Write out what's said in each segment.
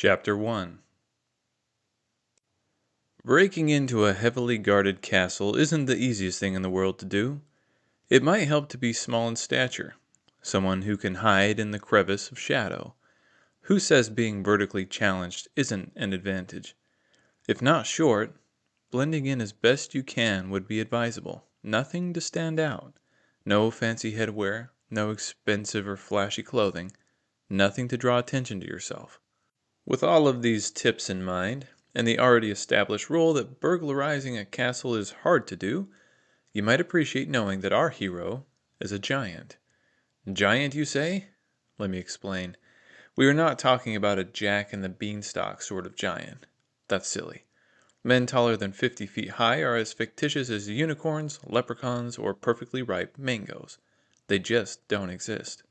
Chapter 1. Breaking into a heavily guarded castle isn't the easiest thing in the world to do. It might help to be small in stature, someone who can hide in the crevice of shadow. Who says being vertically challenged isn't an advantage? If not short, blending in as best you can would be advisable. Nothing to stand out. No fancy headwear, no expensive or flashy clothing, nothing to draw attention to yourself. With all of these tips in mind, and the already established rule that burglarizing a castle is hard to do, you might appreciate knowing that our hero is a giant. Giant, you say? Let me explain. We are not talking about a Jack and the Beanstalk sort of giant. That's silly. Men taller than 50 feet high are as fictitious as unicorns, leprechauns, or perfectly ripe mangoes. They just don't exist.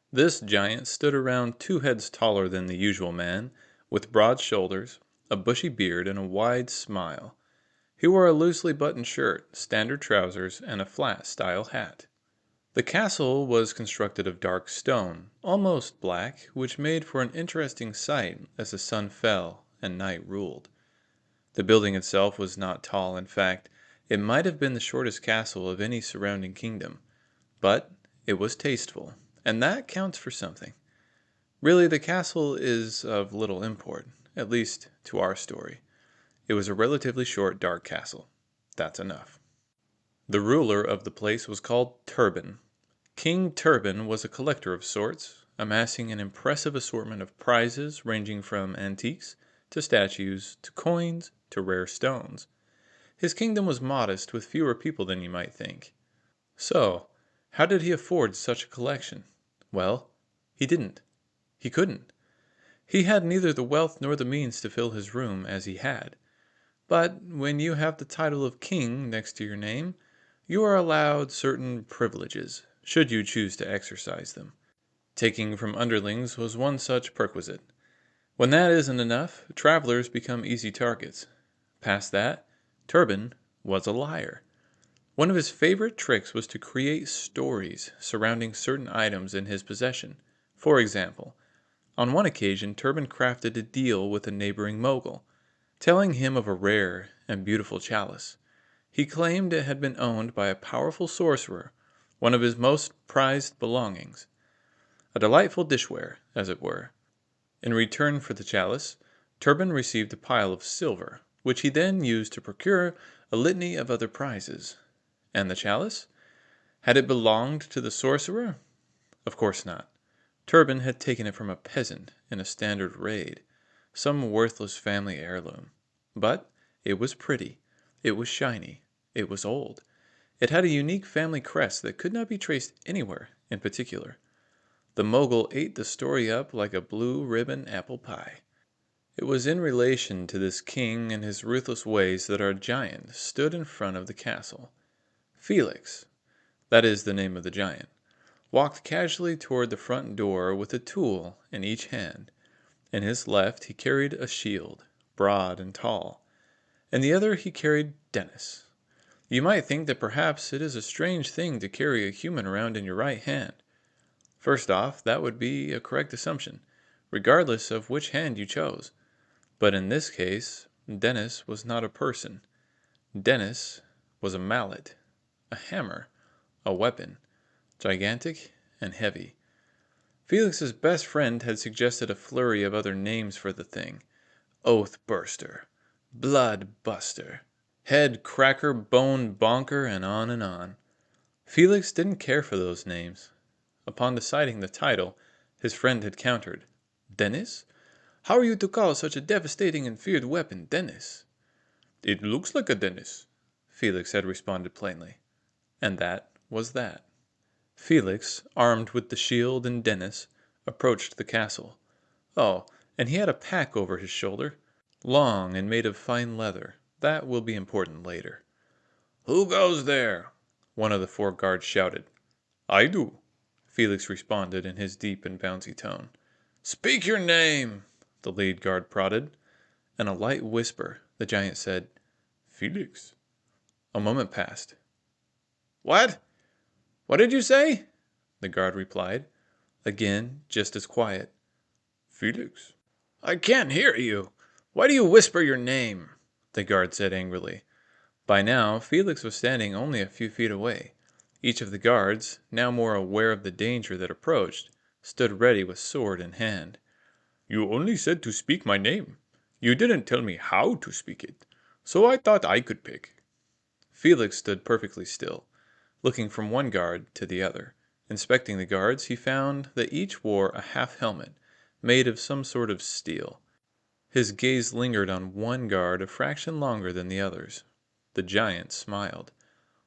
This giant stood around 2 heads taller than the usual man, with broad shoulders, a bushy beard, and a wide smile. He wore a loosely buttoned shirt, standard trousers, and a flat-style hat. The castle was constructed of dark stone, almost black, which made for an interesting sight as the sun fell and night ruled. The building itself was not tall. In fact, it might have been the shortest castle of any surrounding kingdom. But it was tasteful, and that counts for something. Really, the castle is of little import, at least to our story. It was a relatively short, dark castle. That's enough. The ruler of the place was called Turban. King Turban was a collector of sorts, amassing an impressive assortment of prizes ranging from antiques to statues to coins to rare stones. His kingdom was modest, with fewer people than you might think. So, how did he afford such a collection? Well, he didn't. He couldn't. He had neither the wealth nor the means to fill his room as he had. But when you have the title of king next to your name, you are allowed certain privileges, should you choose to exercise them. Taking from underlings was one such perquisite. When that isn't enough, travelers become easy targets. Past that, Turban was a liar. One of his favorite tricks was to create stories surrounding certain items in his possession. For example, on one occasion, Turban crafted a deal with a neighboring mogul, telling him of a rare and beautiful chalice. He claimed it had been owned by a powerful sorcerer, one of his most prized belongings. A delightful dishware, as it were. In return for the chalice, Turban received a pile of silver, which he then used to procure a litany of other prizes. And the chalice? Had it belonged to the sorcerer? Of course not. Turban had taken it from a peasant in a standard raid, some worthless family heirloom. But it was pretty, it was shiny, it was old. It had a unique family crest that could not be traced anywhere in particular. The mogul ate the story up like a blue ribbon apple pie. It was in relation to this king and his ruthless ways that our giant stood in front of the castle. Felix, that is the name of the giant, walked casually toward the front door with a tool in each hand. In his left he carried a shield, broad and tall. In the other he carried Dennis. You might think that perhaps it is a strange thing to carry a human around in your right hand. First off, that would be a correct assumption, regardless of which hand you chose. But in this case, Dennis was not a person. Dennis was a mallet, a hammer, a weapon, gigantic and heavy. Felix's best friend had suggested a flurry of other names for the thing. Oath burster, blood buster, head cracker, bone bonker, and on and on. Felix didn't care for those names. Upon deciding the title, his friend had countered. Dennis? How are you to call such a devastating and feared weapon Dennis? It looks like a Dennis, Felix had responded plainly. And that was that. Felix, armed with the shield and Dennis, approached the castle. Oh, and he had a pack over his shoulder, long and made of fine leather. That will be important later. Who goes there? One of the 4 guards shouted. I do, Felix responded in his deep and bouncy tone. Speak your name, the lead guard prodded. In a light whisper, the giant said, Felix. A moment passed. What? What did you say? The guard replied. Again, just as quiet. Felix. I can't hear you. Why do you whisper your name? The guard said angrily. By now, Felix was standing only a few feet away. Each of the guards, now more aware of the danger that approached, stood ready with sword in hand. You only said to speak my name. You didn't tell me how to speak it, so I thought I could pick. Felix stood perfectly still, looking from one guard to the other. Inspecting the guards, he found that each wore a half helmet, made of some sort of steel. His gaze lingered on one guard a fraction longer than the others. The giant smiled.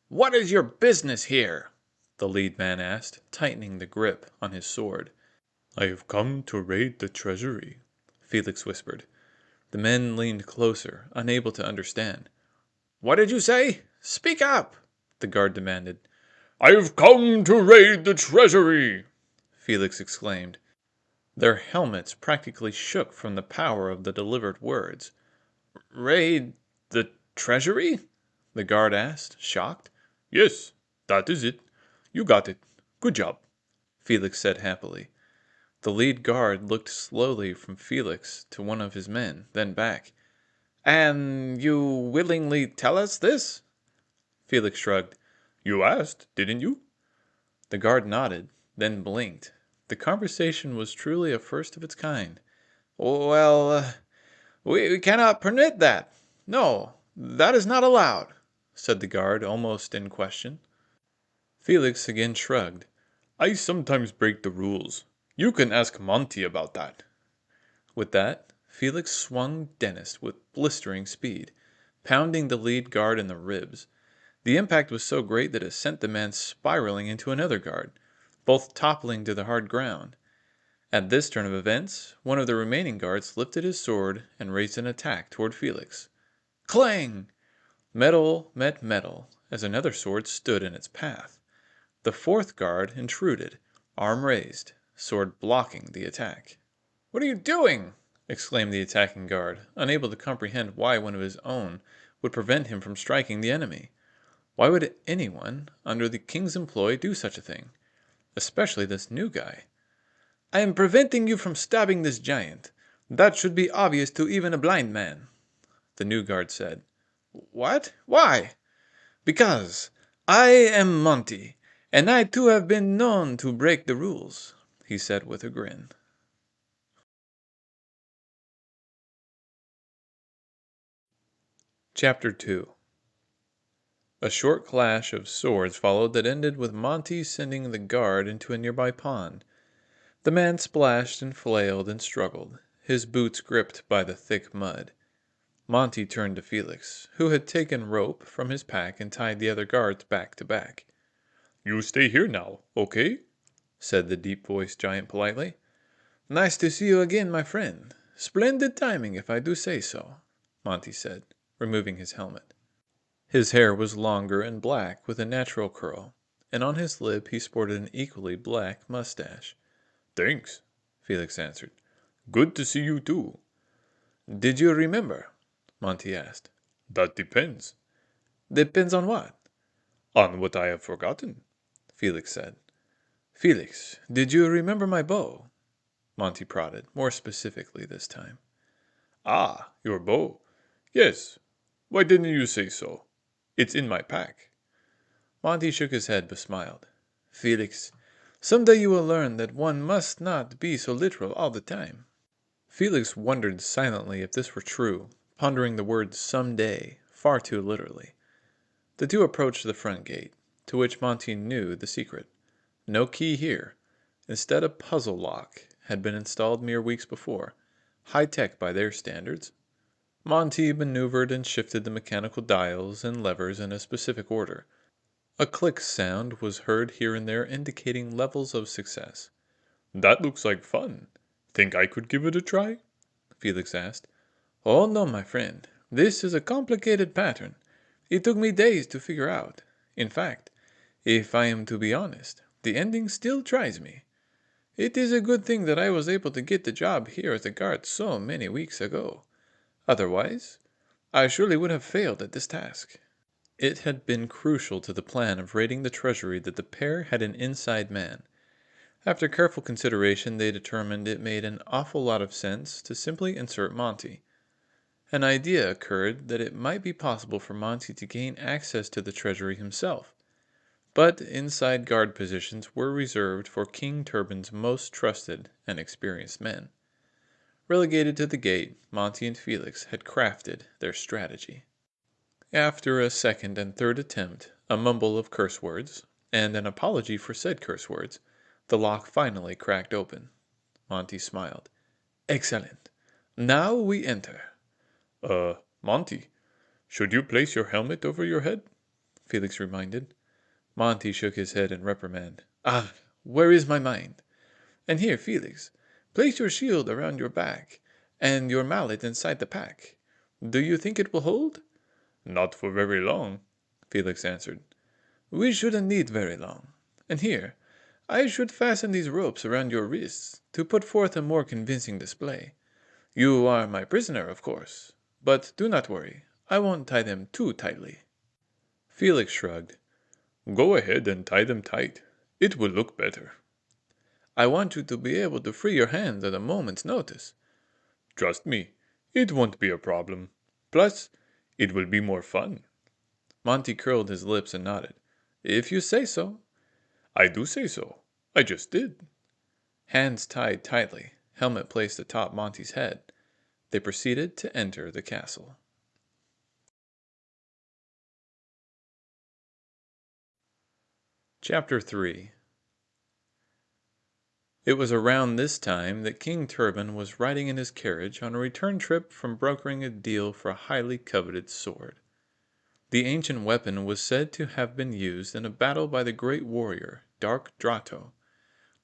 What is your business here? The lead man asked, tightening the grip on his sword. I have come to raid the treasury, Felix whispered. The men leaned closer, unable to understand. What did you say? Speak up, the guard demanded. I have come to raid the treasury, Felix exclaimed. Their helmets practically shook from the power of the delivered words. Raid the treasury? The guard asked, shocked. Yes, that is it. You got it. Good job, Felix said happily. The lead guard looked slowly from Felix to one of his men, then back. And you willingly tell us this? Felix shrugged. You asked, didn't you? The guard nodded, then blinked. The conversation was truly a first of its kind. Well, we cannot permit that. No, that is not allowed, said the guard, almost in question. Felix again shrugged. I sometimes break the rules. You can ask Monty about that. With that, Felix swung Dennis with blistering speed, pounding the lead guard in the ribs. The impact was so great that it sent the man spiraling into another guard, both toppling to the hard ground. At this turn of events, one of the remaining guards lifted his sword and raised an attack toward Felix. Clang! Metal met metal as another sword stood in its path. The fourth guard intruded, arm raised, sword blocking the attack. What are you doing? Exclaimed the attacking guard, unable to comprehend why one of his own would prevent him from striking the enemy. Why would anyone under the king's employ do such a thing? Especially this new guy. I am preventing you from stabbing this giant. That should be obvious to even a blind man, the new guard said. What? Why? Because I am Monty, and I too have been known to break the rules, he said with a grin. Chapter 2. A short clash of swords followed that ended with Monty sending the guard into a nearby pond. The man splashed and flailed and struggled, his boots gripped by the thick mud. Monty turned to Felix, who had taken rope from his pack and tied the other guards back to back. You stay here now, okay? Said the deep-voiced giant politely. Nice to see you again, my friend. Splendid timing, if I do say so, Monty said, removing his helmet. His hair was longer and black with a natural curl, and on his lip he sported an equally black mustache. Thanks, Felix answered. Good to see you too. Did you remember? Monty asked. That depends. Depends on what? On what I have forgotten, Felix said. Felix, did you remember my bow? Monty prodded, more specifically this time. Ah, your bow. Yes. Why didn't you say so? It's in my pack. Monty shook his head but smiled. Felix, someday you will learn that one must not be so literal all the time. Felix wondered silently if this were true, pondering the word someday far too literally. The two approached the front gate, to which Monty knew the secret. No key here. Instead, a puzzle lock had been installed mere weeks before, high-tech by their standards. Monty maneuvered and shifted the mechanical dials and levers in a specific order. A click sound was heard here and there indicating levels of success. That looks like fun. Think I could give it a try? Felix asked. Oh no, my friend. This is a complicated pattern. It took me days to figure out. In fact, if I am to be honest, the ending still tries me. It is a good thing that I was able to get the job here at the guard so many weeks ago. Otherwise, I surely would have failed at this task. It had been crucial to the plan of raiding the treasury that the pair had an inside man. After careful consideration, they determined it made an awful lot of sense to simply insert Monty. An idea occurred that it might be possible for Monty to gain access to the treasury himself, but inside guard positions were reserved for King Turban's most trusted and experienced men. Relegated to the gate, Monty and Felix had crafted their strategy. After a second and third attempt, a mumble of curse words, and an apology for said curse words, the lock finally cracked open. Monty smiled. Excellent. Now we enter. Monty, should you place your helmet over your head? Felix reminded. Monty shook his head in reprimand. Ah, where is my mind? And here, Felix, place your shield around your back, and your mallet inside the pack. Do you think it will hold? Not for very long, Felix answered. We shouldn't need very long. And here, I should fasten these ropes around your wrists to put forth a more convincing display. You are my prisoner, of course, but do not worry, I won't tie them too tightly. Felix shrugged. Go ahead and tie them tight. It will look better. I want you to be able to free your hands at a moment's notice. Trust me, it won't be a problem. Plus, it will be more fun. Monty curled his lips and nodded. If you say so. I do say so. I just did. Hands tied tightly, helmet placed atop Monty's head, they proceeded to enter the castle. Chapter 3. It was around this time that King Turban was riding in his carriage on a return trip from brokering a deal for a highly coveted sword. The ancient weapon was said to have been used in a battle by the great warrior, Dark Drato.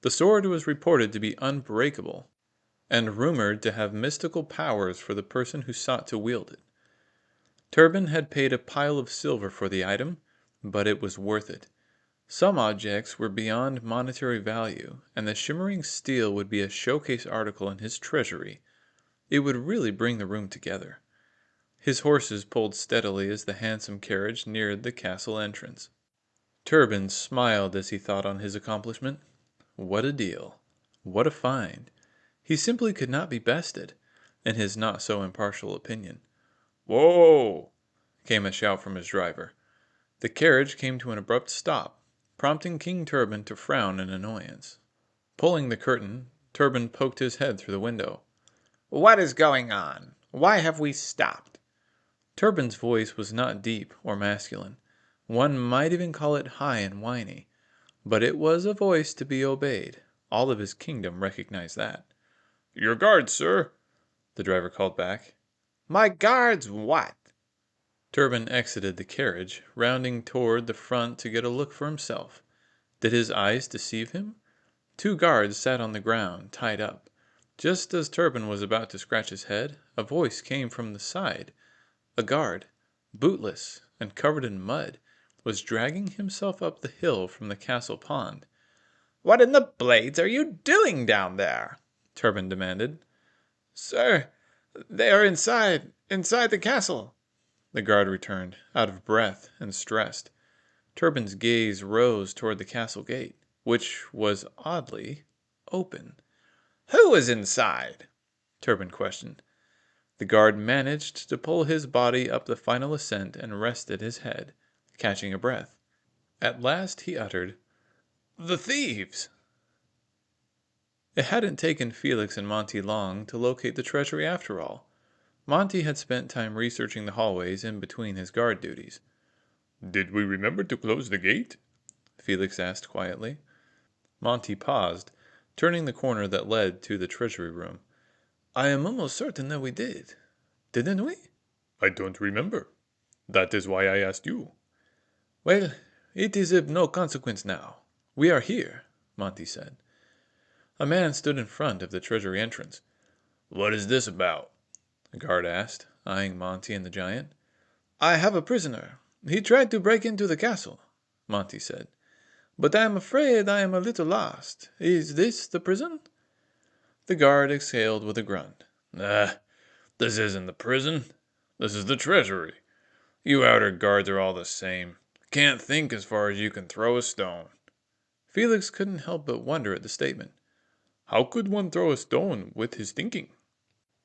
The sword was reported to be unbreakable, and rumored to have mystical powers for the person who sought to wield it. Turban had paid a pile of silver for the item, but it was worth it. Some objects were beyond monetary value, and the shimmering steel would be a showcase article in his treasury. It would really bring the room together. His horses pulled steadily as the handsome carriage neared the castle entrance. Turban smiled as he thought on his accomplishment. What a deal! What a find! He simply could not be bested, in his not so impartial opinion. Whoa! Came a shout from his driver. The carriage came to an abrupt stop, prompting King Turban to frown in annoyance. Pulling the curtain, Turban poked his head through the window. What is going on? Why have we stopped? Turban's voice was not deep or masculine. One might even call it high and whiny. But it was a voice to be obeyed. All of his kingdom recognized that. Your guards, sir, the driver called back. My guards what? Turban exited the carriage, rounding toward the front to get a look for himself. Did his eyes deceive him? Two guards sat on the ground, tied up. Just as Turban was about to scratch his head, a voice came from the side. A guard, bootless and covered in mud, was dragging himself up the hill from the castle pond. What in the blades are you doing down there? Turban demanded. Sir, they are inside the castle, the guard returned, out of breath and stressed. Turban's gaze rose toward the castle gate, which was oddly open. Who is inside? Turban questioned. The guard managed to pull his body up the final ascent and rested his head, catching a breath. At last he uttered, The thieves! It hadn't taken Felix and Monty long to locate the treasury after all. Monty had spent time researching the hallways in between his guard duties. Did we remember to close the gate? Felix asked quietly. Monty paused, turning the corner that led to the treasury room. I am almost certain that we did. Didn't we? I don't remember. That is why I asked you. Well, it is of no consequence now. We are here, Monty said. A man stood in front of the treasury entrance. What is this about? The guard asked, eyeing Monty and the giant. I have a prisoner. He tried to break into the castle, Monty said. But I am afraid I am a little lost. Is this the prison? The guard exhaled with a grunt. This isn't the prison. This is the treasury. You outer guards are all the same. Can't think as far as you can throw a stone. Felix couldn't help but wonder at the statement. How could one throw a stone with his thinking?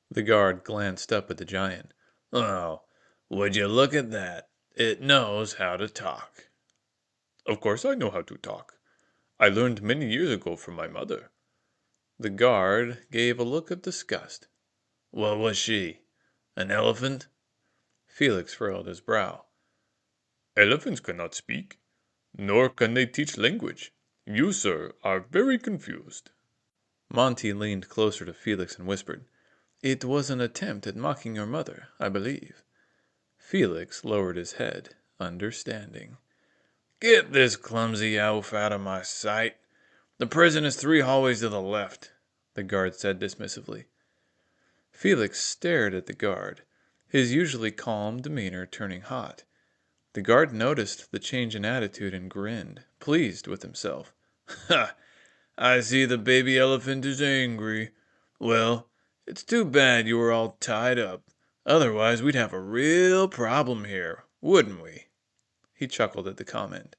The guard glanced up at the giant. Oh, would you look at that? It knows how to talk. Of course I know how to talk. I learned many years ago from my mother. The guard gave a look of disgust. What was she? An elephant? Felix furrowed his brow. Elephants cannot speak, nor can they teach language. You, sir, are very confused. Monty leaned closer to Felix and whispered, It was an attempt at mocking your mother, I believe. Felix lowered his head, understanding. Get this clumsy oaf out of my sight. The prison is 3 hallways to the left, the guard said dismissively. Felix stared at the guard, his usually calm demeanor turning hot. The guard noticed the change in attitude and grinned, pleased with himself. Ha! I see the baby elephant is angry. Well, it's too bad you were all tied up. Otherwise, we'd have a real problem here, wouldn't we? He chuckled at the comment.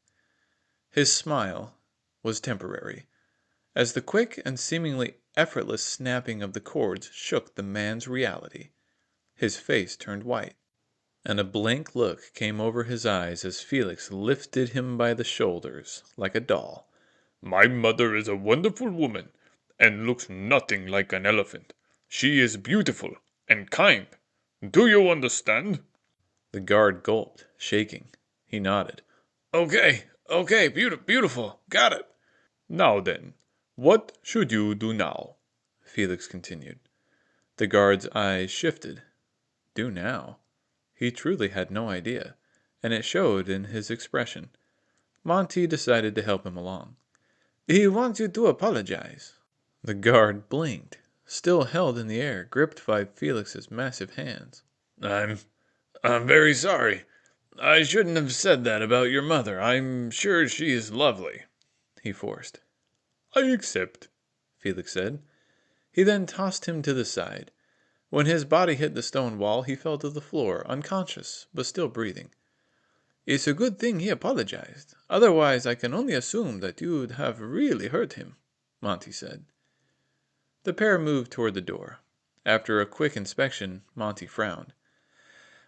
His smile was temporary, as the quick and seemingly effortless snapping of the cords shook the man's reality. His face turned white, and a blank look came over his eyes as Felix lifted him by the shoulders like a doll. My mother is a wonderful woman, and looks nothing like an elephant. She is beautiful and kind. Do you understand? The guard gulped, shaking. He nodded. Okay, beautiful, got it. Now then, what should you do now? Felix continued. The guard's eyes shifted. Do now? He truly had no idea, and it showed in his expression. Monty decided to help him along. He wants you to apologize. The guard blinked, still held in the air, gripped by Felix's massive hands. I'm very sorry. I shouldn't have said that about your mother. I'm sure she is lovely, he forced. I accept, Felix said. He then tossed him to the side. When his body hit the stone wall, he fell to the floor, unconscious, but still breathing. It's a good thing he apologized. Otherwise, I can only assume that you'd have really hurt him, Monty said. The pair moved toward the door. After a quick inspection, Monty frowned.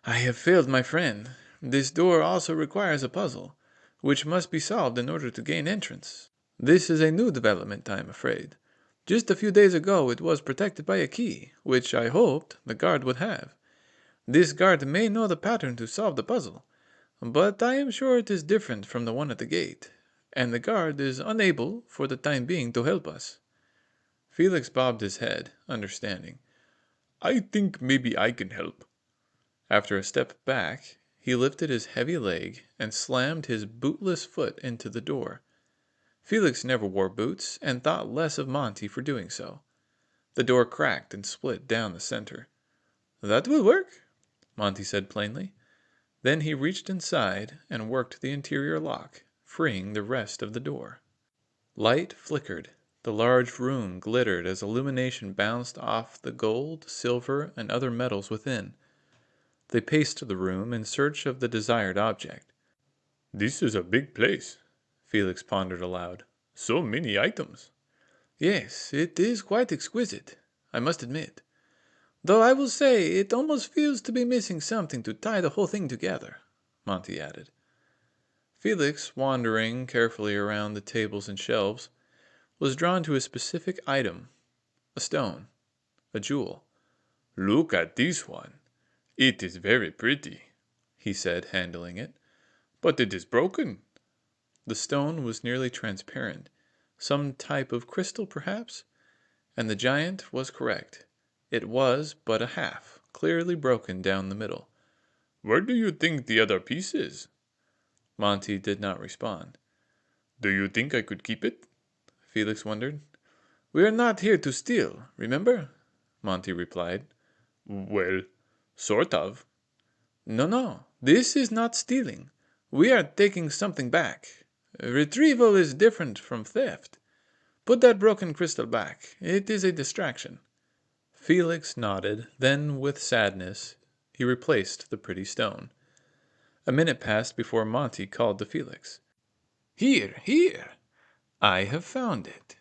I have failed my friend. This door also requires a puzzle, which must be solved in order to gain entrance. This is a new development, I am afraid. Just a few days ago it was protected by a key, which I hoped the guard would have. This guard may know the pattern to solve the puzzle, but I am sure it is different from the one at the gate, and the guard is unable, for the time being, to help us. Felix bobbed his head, understanding. I think maybe I can help. After a step back, he lifted his heavy leg and slammed his bootless foot into the door. Felix never wore boots and thought less of Monty for doing so. The door cracked and split down the center. That will work, Monty said plainly. Then he reached inside and worked the interior lock, freeing the rest of the door. Light flickered. The large room glittered as illumination bounced off the gold, silver, and other metals within. They paced the room in search of the desired object. This is a big place, Felix pondered aloud. So many items. Yes, it is quite exquisite, I must admit. Though I will say it almost feels to be missing something to tie the whole thing together, Monty added. Felix, wandering carefully around the tables and shelves, was drawn to a specific item, a stone, a jewel. Look at this one. It is very pretty, he said, handling it. But it is broken. The stone was nearly transparent, some type of crystal perhaps, and the giant was correct. It was but a half, clearly broken down the middle. Where do you think the other piece is? Monty did not respond. Do you think I could keep it? Felix wondered. We are not here to steal, remember? Monty replied. Well, sort of. No, this is not stealing. We are taking something back. Retrieval is different from theft. Put that broken crystal back. It is a distraction. Felix nodded, then with sadness he replaced the pretty stone. A minute passed before Monty called to Felix. Here! I have found it.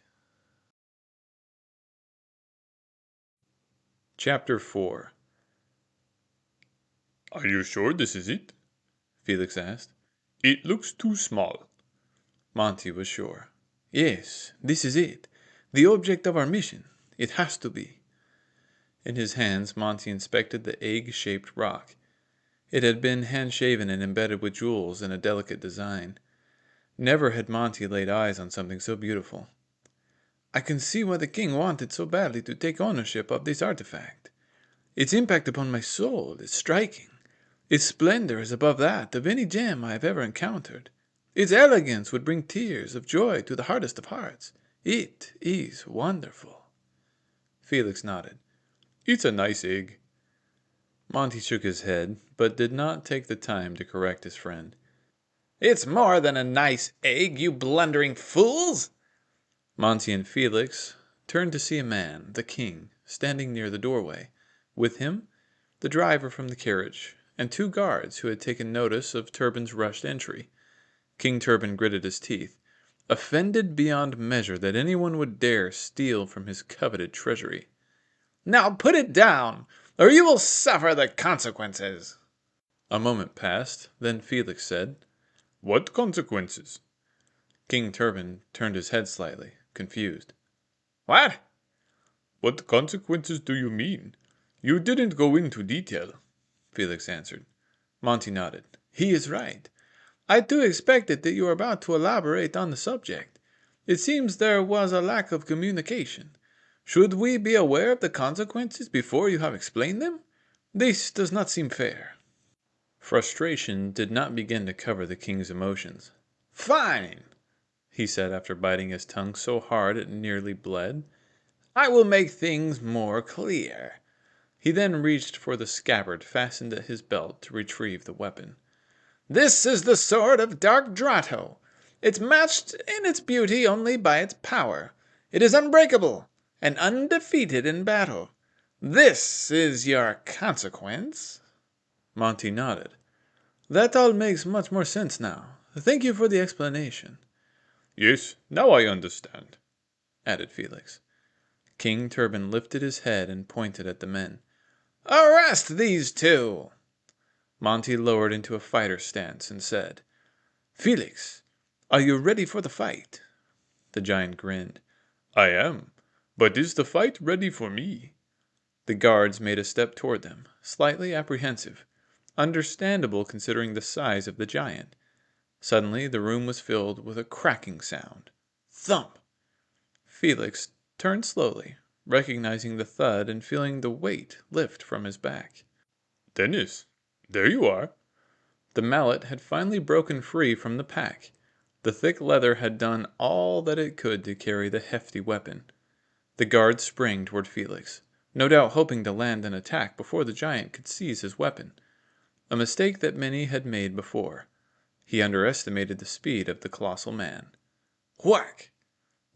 Chapter 4. Are you sure this is it? Felix asked. It looks too small. Monty was sure. Yes, this is it. The object of our mission. It has to be. In his hands, Monty inspected the egg-shaped rock. It had been hand-shaven and embedded with jewels in a delicate design. Never had Monty laid eyes on something so beautiful. I can see why the king wanted so badly to take ownership of this artifact. Its impact upon my soul is striking. Its splendor is above that of any gem I have ever encountered. Its elegance would bring tears of joy to the hardest of hearts. It is wonderful. Felix nodded. It's a nice egg. Monty shook his head, but did not take the time to correct his friend. It's more than a nice egg, you blundering fools! Monty and Felix turned to see a man, the king, standing near the doorway. With him, the driver from the carriage, and 2 guards who had taken notice of Turban's rushed entry. King Turban gritted his teeth, offended beyond measure that anyone would dare steal from his coveted treasury. Now put it down, or you will suffer the consequences. A moment passed, then Felix said, What consequences? King Turban turned his head slightly, confused. What? What consequences do you mean? You didn't go into detail. Felix answered. Monty nodded. He is right. I too expected that you were about to elaborate on the subject. It seems there was a lack of communication. Should we be aware of the consequences before you have explained them? This does not seem fair. Frustration did not begin to cover the king's emotions. Fine, he said after biting his tongue so hard it nearly bled. I will make things more clear. He then reached for the scabbard fastened at his belt to retrieve the weapon. This is the sword of Dark Drato. It's matched in its beauty only by its power. It is unbreakable and undefeated in battle. This is your consequence. Monty nodded. That all makes much more sense now. Thank you for the explanation. Yes, now I understand, added Felix. King Turban lifted his head and pointed at the men. Arrest these 2. Monty lowered into a fighter stance and said, Felix, are you ready for the fight? The giant grinned. I am. But is the fight ready for me? The guards made a step toward them, slightly apprehensive, understandable considering the size of the giant. Suddenly the room was filled with a cracking sound. Thump! Felix turned slowly, recognizing the thud and feeling the weight lift from his back. Dennis, there you are. The mallet had finally broken free from the pack. The thick leather had done all that it could to carry the hefty weapon. The guards sprang toward Felix, no doubt hoping to land an attack before the giant could seize his weapon. A mistake that many had made before. He underestimated the speed of the colossal man. Whack!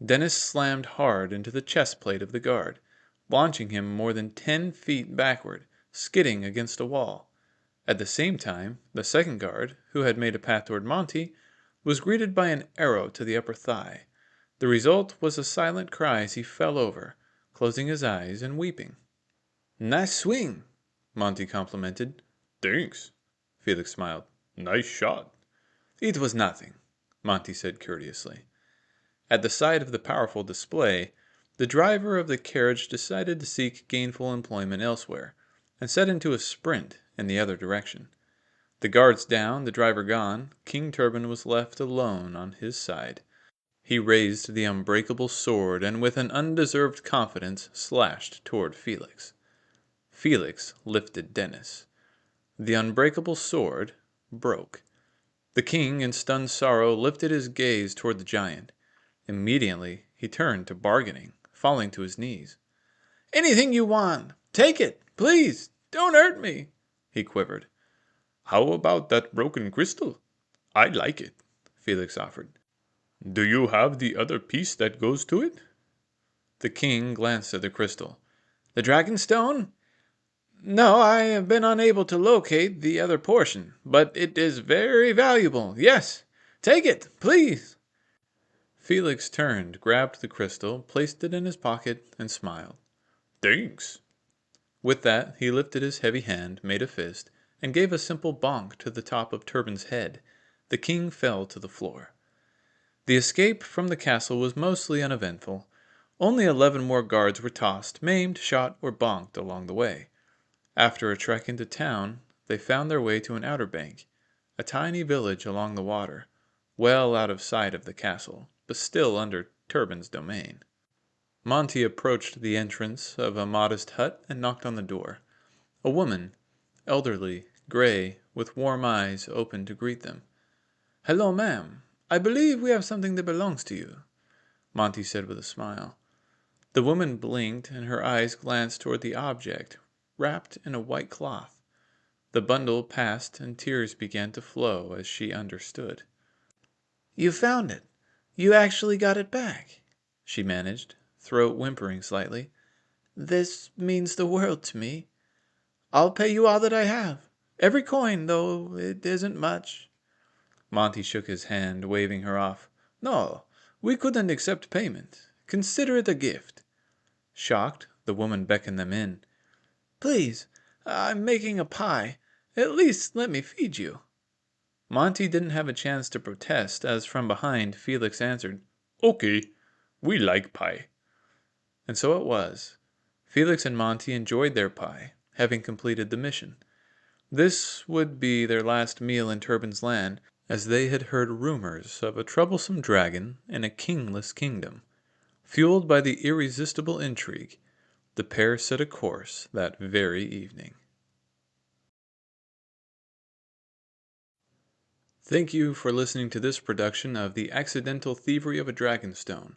Dennis slammed hard into the chest plate of the guard, launching him more than 10 feet backward, skidding against a wall. At the same time, the second guard, who had made a path toward Monty, was greeted by an arrow to the upper thigh. The result was a silent cry as he fell over, closing his eyes and weeping. Nice swing, Monty complimented. Thanks, Felix smiled. Nice shot. It was nothing, Monty said courteously. At the sight of the powerful display, the driver of the carriage decided to seek gainful employment elsewhere, and set into a sprint in the other direction. The guards down, the driver gone, King Turban was left alone on his side. He raised the unbreakable sword and with an undeserved confidence slashed toward Felix. Felix lifted Dennis. The unbreakable sword broke. The king, in stunned sorrow, lifted his gaze toward the giant. Immediately, he turned to bargaining, falling to his knees. Anything you want. Take it, please. Don't hurt me, he quivered. How about that broken crystal? I like it, Felix offered. Do you have the other piece that goes to it? The king glanced at the crystal. The dragon stone? No, I have been unable to locate the other portion, but it is very valuable. Yes, take it, please. Felix turned, grabbed the crystal, placed it in his pocket, and smiled. Thanks. With that, he lifted his heavy hand, made a fist, and gave a simple bonk to the top of Turban's head. The king fell to the floor. The escape from the castle was mostly uneventful. Only 11 more guards were tossed, maimed, shot, or bonked along the way. After a trek into town, they found their way to an outer bank, a tiny village along the water, well out of sight of the castle, but still under Turban's domain. Monty approached the entrance of a modest hut and knocked on the door. A woman, elderly, gray, with warm eyes, opened to greet them. "Hello, ma'am. I believe we have something that belongs to you," Monty said with a smile. The woman blinked and her eyes glanced toward the object, wrapped in a white cloth. The bundle passed and tears began to flow as she understood. "You found it. You actually got it back," she managed, throat whimpering slightly. "This means the world to me. I'll pay you all that I have. Every coin, though it isn't much." Monty shook his hand, waving her off. "No, we couldn't accept payment. Consider it a gift." Shocked, the woman beckoned them in. "Please, I'm making a pie. At least let me feed you." Monty didn't have a chance to protest, as from behind Felix answered, Okay, we like pie. and so it was. Felix and Monty enjoyed their pie, having completed the mission. This would be their last meal in Turban's land, as they had heard rumors of a troublesome dragon in a kingless kingdom. Fueled by the irresistible intrigue, the pair set a course that very evening. Thank you for listening to this production of The Accidental Thievery of a Dragonstone,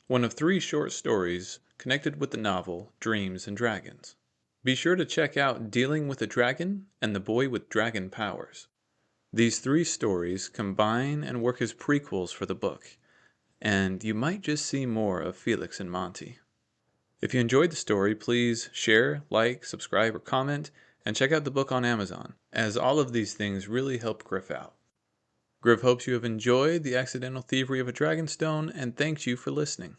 one of 3 short stories connected with the novel Dreams and Dragons. Be sure to check out Dealing with a Dragon and The Boy with Dragon Powers. These 3 stories combine and work as prequels for the book, and you might just see more of Felix and Monty. If you enjoyed the story, please share, like, subscribe, or comment, and check out the book on Amazon, as all of these things really help Griff out. Griff hopes you have enjoyed The Accidental Thievery of a Dragonstone, and thanks you for listening.